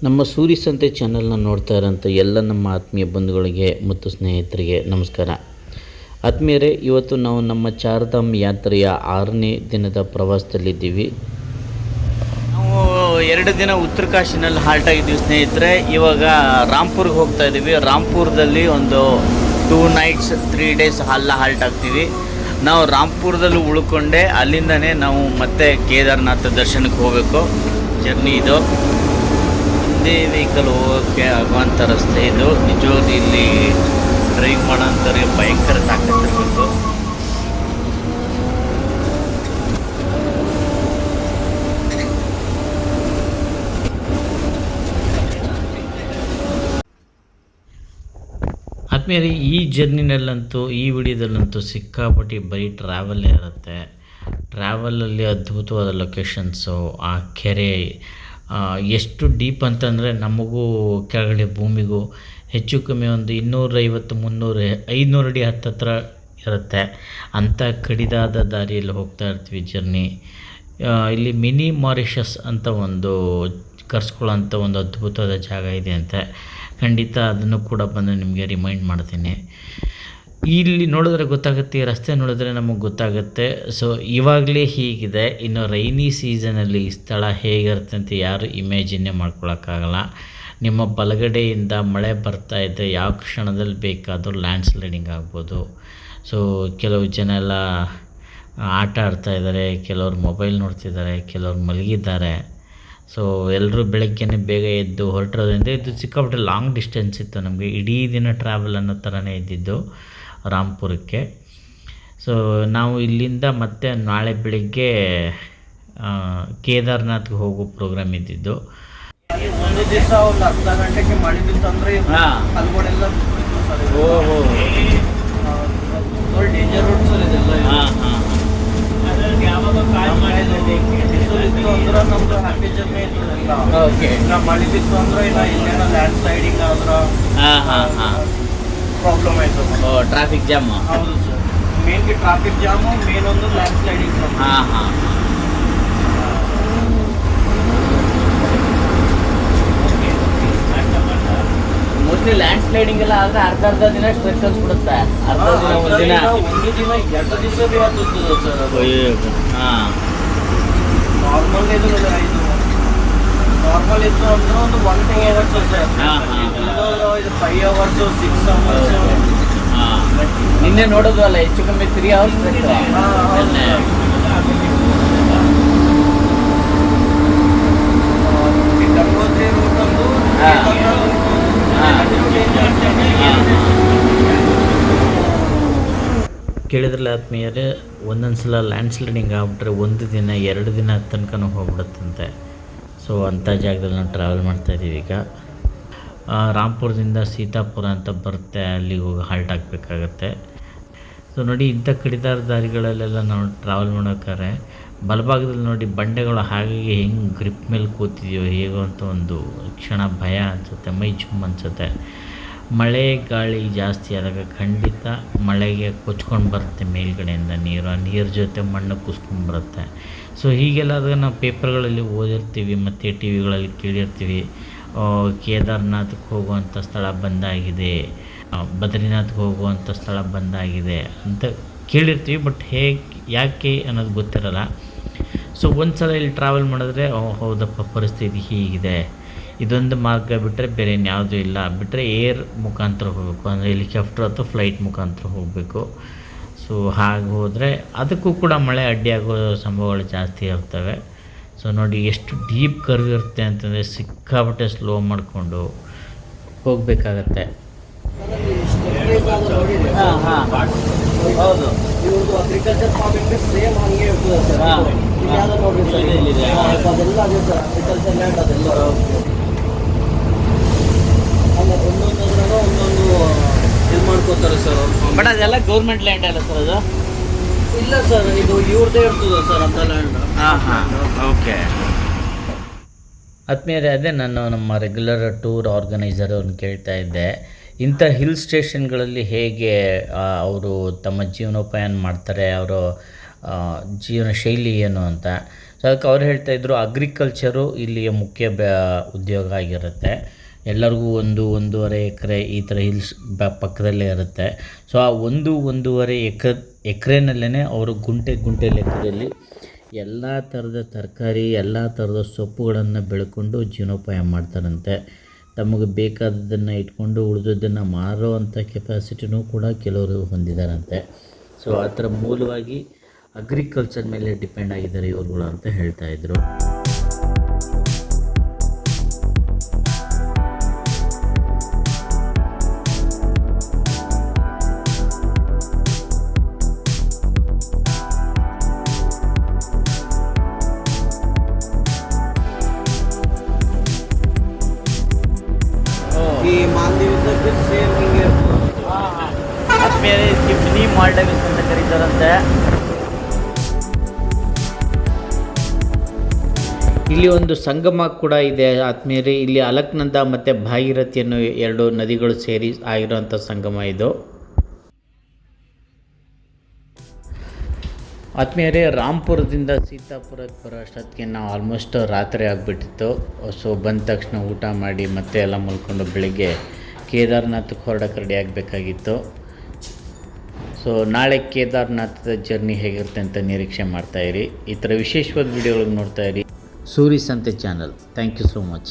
ನಮ್ಮ ಸೂರಿ ಸಂತೆ ಚಾನಲ್ನ ನೋಡ್ತಾ ಇರೋಂಥ ಎಲ್ಲ ನಮ್ಮ ಆತ್ಮೀಯ ಬಂಧುಗಳಿಗೆ ಮತ್ತು ಸ್ನೇಹಿತರಿಗೆ ನಮಸ್ಕಾರ. ಆತ್ಮೀಯರೇ, ಇವತ್ತು ನಾವು ನಮ್ಮ ಚಾರ್ಧಾಮ್ ಯಾತ್ರೆಯ 6ನೇ ದಿನದ ಪ್ರವಾಸದಲ್ಲಿದ್ದೀವಿ. ನಾವು 2 ದಿನ ಉತ್ತರ ಕಾಶಿನಲ್ಲಿ ಹಾಲ್ಟ್ ಆಗಿದ್ದೀವಿ ಸ್ನೇಹಿತರೆ. ಇವಾಗ ರಾಂಪುರ್ಗೆ ಹೋಗ್ತಾ ಇದ್ದೀವಿ. ರಾಂಪುರದಲ್ಲಿ ಒಂದು 2 ನೈಟ್ಸ್ 3 ಡೇಸ್ ಹಾಲ್ಟ್ ಆಗ್ತೀವಿ. ನಾವು ರಾಂಪುರದಲ್ಲಿ ಉಳ್ಕೊಂಡೆ ಅಲ್ಲಿಂದನೇ ನಾವು ಮತ್ತೆ ಕೇದಾರನಾಥ ದರ್ಶನಕ್ಕೆ ಹೋಗಬೇಕು. ಜರ್ನಿ ಇದು ಒಂದೇ ವೆಹಿಕಲ್ ಹೋಗೋಕ್ಕೆ ಆಗುವಂಥ ರಸ್ತೆ ಇದು. ನಿಜವಾಗ್ಲೂ ಇಲ್ಲಿ ಡ್ರೈವ್ ಮಾಡೋಂಥವ್ರಿಗೆ ಭಯಂಕರ ತಾಕತ್ತಿರಬೇಕು. ಆದ್ಮೇಲೆ ಈ ಜರ್ನಿನಲ್ಲಂತೂ ಈ ವಿಡಿಯೋದಲ್ಲಂತೂ ಸಿಕ್ಕಾಪಟ್ಟಿ ಬರೀ ಟ್ರಾವೆಲ್ಲೇ ಇರುತ್ತೆ. ಟ್ರಾವೆಲಲ್ಲಿ ಅದ್ಭುತವಾದ ಲೊಕೇಶನ್ಸು, ಆ ಕೆರೆ ಎಷ್ಟು ಡೀಪ್ ಅಂತಂದರೆ ನಮಗೂ ಕೆಳಗಡೆ ಭೂಮಿಗೂ ಹೆಚ್ಚು ಕಮ್ಮಿ ಒಂದು 250, 300, 500 ಅಡಿ ಹತ್ತತ್ರ ಇರುತ್ತೆ. ಅಂಥ ಕಡಿದಾದ ದಾರಿಯಲ್ಲಿ ಹೋಗ್ತಾ ಇರ್ತೀವಿ ಜರ್ನಿ. ಇಲ್ಲಿ ಮಿನಿ ಮಾರಿಷಸ್ ಅಂತ ಒಂದು ಕರೆಸ್ಕೊಳ್ಳೋಂಥ ಒಂದು ಅದ್ಭುತವಾದ ಜಾಗ ಇದೆ ಅಂತೆ. ಖಂಡಿತ ಅದನ್ನು ಕೂಡ ಬಂದು ನಿಮಗೆ ರಿಮೈಂಡ್ ಮಾಡ್ತೀನಿ. ಇಲ್ಲಿ ನೋಡಿದ್ರೆ ಗೊತ್ತಾಗುತ್ತೆ, ಈ ರಸ್ತೆ ನೋಡಿದ್ರೆ ನಮಗೆ ಗೊತ್ತಾಗುತ್ತೆ. ಸೊ ಇವಾಗಲೇ ಹೀಗಿದೆ, ಇನ್ನು ರೈನಿ ಸೀಸನಲ್ಲಿ ಈ ಸ್ಥಳ ಹೇಗಿರುತ್ತೆ ಅಂತ ಯಾರು ಇಮ್ಯಾಜಿನ್ನೇ ಮಾಡ್ಕೊಳಕ್ಕಾಗಲ್ಲ. ನಿಮ್ಮ ಬಲಗಡೆಯಿಂದ ಮಳೆ ಬರ್ತಾ ಇದ್ದರೆ ಯಾವ ಕ್ಷಣದಲ್ಲಿ ಬೇಕಾದರೂ ಲ್ಯಾಂಡ್ ಸ್ಲೈಡಿಂಗ್ ಆಗ್ಬೋದು. ಸೊ ಕೆಲವು ಜನ ಎಲ್ಲ ಆಟ ಆಡ್ತಾಯಿದ್ದಾರೆ, ಕೆಲವರು ಮೊಬೈಲ್ ನೋಡ್ತಿದ್ದಾರೆ, ಕೆಲವರು ಮಲಗಿದ್ದಾರೆ. ಸೊ ಎಲ್ಲರೂ ಬೆಳಗ್ಗೆನೇ ಬೇಗ ಎದ್ದು ಹೊರಟಿರೋದ್ರಿಂದ ಇದು ಸಿಕ್ಕಾಪಟ್ಟೆ ಲಾಂಗ್ ಡಿಸ್ಟೆನ್ಸ್ ಇತ್ತು. ನಮಗೆ ಇಡೀ ದಿನ ಟ್ರಾವೆಲ್ ಅನ್ನೋ ಥರನೇ ಇದ್ದಿದ್ದು ರಾಂಪುರಕ್ಕೆ. ಸೊ ನಾವು ಇಲ್ಲಿಂದ ಮತ್ತೆ ನಾಳೆ ಬೆಳಿಗ್ಗೆ ಕೇದಾರ್ನಾಥ್ಗೆ ಹೋಗೋ ಪ್ರೋಗ್ರಾಮ್ ಇದ್ದಿದ್ದು. ಒಂದು ದಿವಸ ಒಂದು ಅರ್ಧ ಗಂಟೆಗೆ ಮಾಡಿದ್ದಂದ್ರೆ ಅಲ್ಗಳೆಲ್ಲ ಓಹೋ ಡೇಂಜರ್ ರೋಡ್ ಸರ್ ಇದೆಲ್ಲ. ಅಂದ್ರೆ ನಮ್ದು ಹ್ಯಾಪಿ ಜರ್ನಿ ಇರ್ತದಲ್ಲ. ಓಕೆ, ನಾವು ಮಾಡಿದ್ದು ಅಂದ್ರೆ ಇಲ್ಲ ಇಲ್ಲೇನೋ ಲ್ಯಾಂಡ್ ಸ್ಲೈಡಿಂಗ್ ಆದ್ರೆ ಪ್ರಾಬ್ಲಮ್ ಆಯ್ತು. Traffic jam. ಹೌದು ಸರ್, ಮೇನ್ಗೆ ಟ್ರಾಫಿಕ್ ಜಾಮು, ಮೇನ್ ಒಂದು land sliding. Mostly land sliding ಎಲ್ಲ ಆದರೆ ಅರ್ಧ ದಿನ ಸ್ಟ್ರೆಚ್ ಅನ್ಸ್ಬಿಡುತ್ತೆ. ಒಂದು ದಿನ 2 ದಿವಸ ಆಗ್ತದೆ ಸರ್. ನಾರ್ಮಲ್ ಇದು ನಾರ್ಮಲ್ ಇತ್ತು ಅಂದ್ರೆ ಒಂದು 1 day ಇರುತ್ತೆ ಸರ್. ಇದು 5 hours 6 hours. ನಿನ್ನೆ ನೋಡೋದು ಅಲ್ಲ, ಹೆಚ್ಚು ಕಮ್ಮಿ 3 hours ಗಂಗೋತ್ರಿ ರೂಟ್ ಒಂದು ಕೇಳಿದ್ರಲ್ಲ ಆತ್ಮೀಯರೇ, ಒಂದೊಂದು ಸಲ ಲ್ಯಾಂಡ್ ಸ್ಲೈಡಿಂಗ್ ಆಗ್ಬಿಟ್ರೆ 1 ದಿನ 2 ದಿನ ತನಕನೂ ಹೋಗ್ಬಿಡುತ್ತಂತೆ. ಸೊ ಅಂಥ ಜಾಗದಲ್ಲಿ ನಾವು ಟ್ರಾವೆಲ್ ಮಾಡ್ತಾಯಿದ್ದೀವಿ. ಈಗ ರಾಂಪುರದಿಂದ ಸೀತಾಪುರ ಅಂತ ಬರುತ್ತೆ, ಅಲ್ಲಿಗೆ ಹೋಗಿ ಹಾಲ್ಟ್ ಹಾಕಬೇಕಾಗತ್ತೆ. ಸೊ ನೋಡಿ, ಇಂಥ ಕಡಿದಾರ ದಾರಿಗಳಲ್ಲೆಲ್ಲ ನಾವು ಟ್ರಾವೆಲ್ ಮಾಡೋಕ್ಕಾರೆ ಬಲಭಾಗದಲ್ಲಿ ನೋಡಿ ಬಂಡೆಗಳು ಹಾಗೆ ಹೆಂಗೆ ಗ್ರಿಪ್ ಮೇಲೆ ಕೂತಿದೆಯೋ ಹೇಗೋ ಅಂತ ಒಂದು ಕ್ಷಣ ಭಯ ಅನಿಸುತ್ತೆ, ಮೈ ಜುಮ್ ಅನಿಸುತ್ತೆ. ಮಳೆ ಗಾಳಿ ಜಾಸ್ತಿ ಆದಾಗ ಖಂಡಿತ ಮಳೆಗೆ ಕೊಚ್ಕೊಂಡು ಬರುತ್ತೆ ಮೇಲ್ಗಡೆಯಿಂದ ನೀರು, ಆ ನೀರು ಜೊತೆ ಮಣ್ಣು ಕುಸ್ಕೊಂಡ್ಬರುತ್ತೆ. ಸೊ ಹೀಗೆಲ್ಲ ಆದಾಗ ನಾವು ಪೇಪರ್ಗಳಲ್ಲಿ ಓದಿರ್ತೀವಿ ಮತ್ತು ಟಿ ವಿಗಳಲ್ಲಿ ಕೇಳಿರ್ತೀವಿ, ಕೇದಾರ್ನಾಥ್ಗೆ ಹೋಗುವಂಥ ಸ್ಥಳ ಬಂದಾಗಿದೆ, ಬದ್ರಿನಾಥ್ಗೆ ಹೋಗುವಂಥ ಸ್ಥಳ ಬಂದಾಗಿದೆ ಅಂತ ಕೇಳಿರ್ತೀವಿ. ಬಟ್ ಯಾಕೆ ಅನ್ನೋದು ಗೊತ್ತಿರಲ್ಲ. ಸೊ ಒಂದು ಸಲ ಇಲ್ಲಿ ಟ್ರಾವೆಲ್ ಮಾಡಿದ್ರೆ ಹೌದಪ್ಪ ಪರಿಸ್ಥಿತಿ ಹೀಗಿದೆ, ಇದೊಂದು ಮಾರ್ಗ ಬಿಟ್ಟರೆ ಬೇರೆ ಇನ್ಯಾವುದೂ ಇಲ್ಲ, ಬಿಟ್ಟರೆ ಏರ್ ಮುಖಾಂತರ ಹೋಗಬೇಕು, ಅಂದರೆ ಹೆಲಿಕಾಪ್ಟರ್ ಅಥವಾ ಫ್ಲೈಟ್ ಮುಖಾಂತರ ಹೋಗಬೇಕು. ಸೊ ಹಾಗೆ ಹೋದರೆ ಅದಕ್ಕೂ ಕೂಡ ಮಳೆ ಅಡ್ಡಿಯಾಗೋ ಸಂಭವಗಳು ಜಾಸ್ತಿ ಇರ್ತವೆ. ಸೊ ನೋಡಿ ಎಷ್ಟು ಡೀಪ್ ಕರ್ವ್ ಇರುತ್ತೆ ಅಂತಂದರೆ ಸಿಕ್ಕಾಪಟ್ಟೆ ಸ್ಲೋ ಮಾಡಿಕೊಂಡು ಹೋಗಬೇಕಾಗತ್ತೆ. ಹೌದು, ಇವ್ರದ್ದು ಅಗ್ರಿಕಲ್ಚರ್ ಫಾರ್ಮಿಂಗ್ ಸೇಮ್ ಹಂಗೆ ಇರ್ತದೆ ಸರ್. ಇಲ್ಲಾದ ನೋಡ್ರಿ ಸರ್, ಅದೆಲ್ಲ ಅದೇ ಸರ್, ಅಗ್ರಿಕಲ್ಚರ್ ಲ್ಯಾಂಡ್ ಅದೆಲ್ಲ. ಅಲ್ಲ, ಒಂದೊಂದದ್ರಾಗ ಒಂದೊಂದು ಇದು ಮಾಡ್ಕೋತಾರೆ ಸರ್ ಅವ್ರು. ಬಟ್ ಅದೆಲ್ಲ ಗೌರ್ಮೆಂಟ್ ಲ್ಯಾಂಡ್ ಅಲ್ಲ ಸರ್ ಅದು? ಇಲ್ಲ ಸರ್, ಇದು ಇವ್ರದ್ದೇ ಇರ್ತದೆ ಸರ್ ಅಂತ ಲ್ಯಾಂಡ್. ಓಕೆ ಆದ್ಮೇಲೆ ಅದೇ ನಾನು ನಮ್ಮ ರೆಗ್ಯುಲರ್ ಟೂರ್ ಆರ್ಗನೈಸರ್ ಅವ್ರನ್ನ ಕೇಳ್ತಾ ಇದ್ದೆ, ಇಂಥ ಹಿಲ್ ಸ್ಟೇಷನ್ಗಳಲ್ಲಿ ಹೇಗೆ ಅವರು ತಮ್ಮ ಜೀವನೋಪಾಯನ ಮಾಡ್ತಾರೆ, ಅವರು ಜೀವನ ಶೈಲಿ ಏನು ಅಂತ. ಸೊ ಅದಕ್ಕೆ ಅವ್ರು ಹೇಳ್ತಾಯಿದ್ರು ಅಗ್ರಿಕಲ್ಚರು ಇಲ್ಲಿಯ ಮುಖ್ಯ ಉದ್ಯೋಗ ಆಗಿರುತ್ತೆ. ಎಲ್ಲರಿಗೂ 1-1.5 ಎಕರೆ ಈ ಥರ ಹಿಲ್ಸ್ ಪಕ್ಕದಲ್ಲೇ ಇರುತ್ತೆ. ಸೊ ಆ 1-1.5 ಎಕರೆನಲ್ಲೇ ಅವರು ಗುಂಟೆ ಲೆಕ್ಕದಲ್ಲಿ ಎಲ್ಲ ಥರದ ತರಕಾರಿ, ಎಲ್ಲ ಥರದ ಸೊಪ್ಪುಗಳನ್ನು ಬೆಳ್ಕೊಂಡು ಜೀವನೋಪಾಯ ಮಾಡ್ತಾರಂತೆ. ತಮಗೆ ಬೇಕಾದದ್ದನ್ನು ಇಟ್ಕೊಂಡು ಉಳಿದದ್ದನ್ನು ಮಾರೋ ಅಂಥ ಕೆಪಾಸಿಟಿನೂ ಕೂಡ ಕೆಲವರು ಹೊಂದಿದ್ದಾರಂತೆ. ಸೊ ಆ ಥರ ಮೂಲವಾಗಿ ಅಗ್ರಿಕಲ್ಚರ್ ಮೇಲೆ ಡಿಪೆಂಡ್ ಆಗಿದ್ದಾರೆ ಇವ್ರುಗಳು ಅಂತ ಹೇಳ್ತಾಯಿದ್ರು. ಈ ಮಾಲ್ದೀವ್ಸ್ ಸೇಮ್ ಹಿಂಗೆ ಆದ್ಮೇಲೆ ಇದಕ್ಕೆ ಮಿನಿ ಮಾಲ್ಡೀವ್ಸ್ ಅಂತ ಕರೀತಾರಂತೆ. ಇಲ್ಲಿ ಒಂದು ಸಂಗಮ ಕೂಡ ಇದೆ ಆದ್ಮೇಲೆ. ಇಲ್ಲಿ ಅಲಕ್ನಂದ ಮತ್ತು ಭಾಗೀರಥಿ ಅನ್ನೋ 2 ನದಿಗಳು ಸೇರಿ ಆಗಿರೋಂಥ ಸಂಗಮ ಇದು. ಆದ್ಮೇಲೆ ರಾಂಪುರದಿಂದ ಸೀತಾಪುರಕ್ಕೆ ಬರೋ ಅಷ್ಟೊತ್ತಿಗೆ ನಾವು ಆಲ್ಮೋಸ್ಟ್ ರಾತ್ರಿ ಆಗಿಬಿಟ್ಟಿತ್ತು. ಸೊ ಬಂದ ತಕ್ಷಣ ಊಟ ಮಾಡಿ ಮತ್ತೆ ಎಲ್ಲ ಮಲ್ಕೊಂಡು ಬೆಳಿಗ್ಗೆ ಕೇದಾರ್ನಾಥಕ್ಕೆ ಹೊರಡಕ್ಕೆ ರೆಡಿ ಆಗಬೇಕಾಗಿತ್ತು. ಸೊ ನಾಳೆ ಕೇದಾರ್ನಾಥದ ಜರ್ನಿ ಹೇಗಿರುತ್ತೆ ಅಂತ ನಿರೀಕ್ಷೆ ಮಾಡ್ತಾಯಿರಿ. ಈ ಥರ ವಿಶೇಷವಾದ ವೀಡಿಯೋಗಳಿಗೆ ನೋಡ್ತಾಯಿರಿ Suri Sante channel. Thank you so much.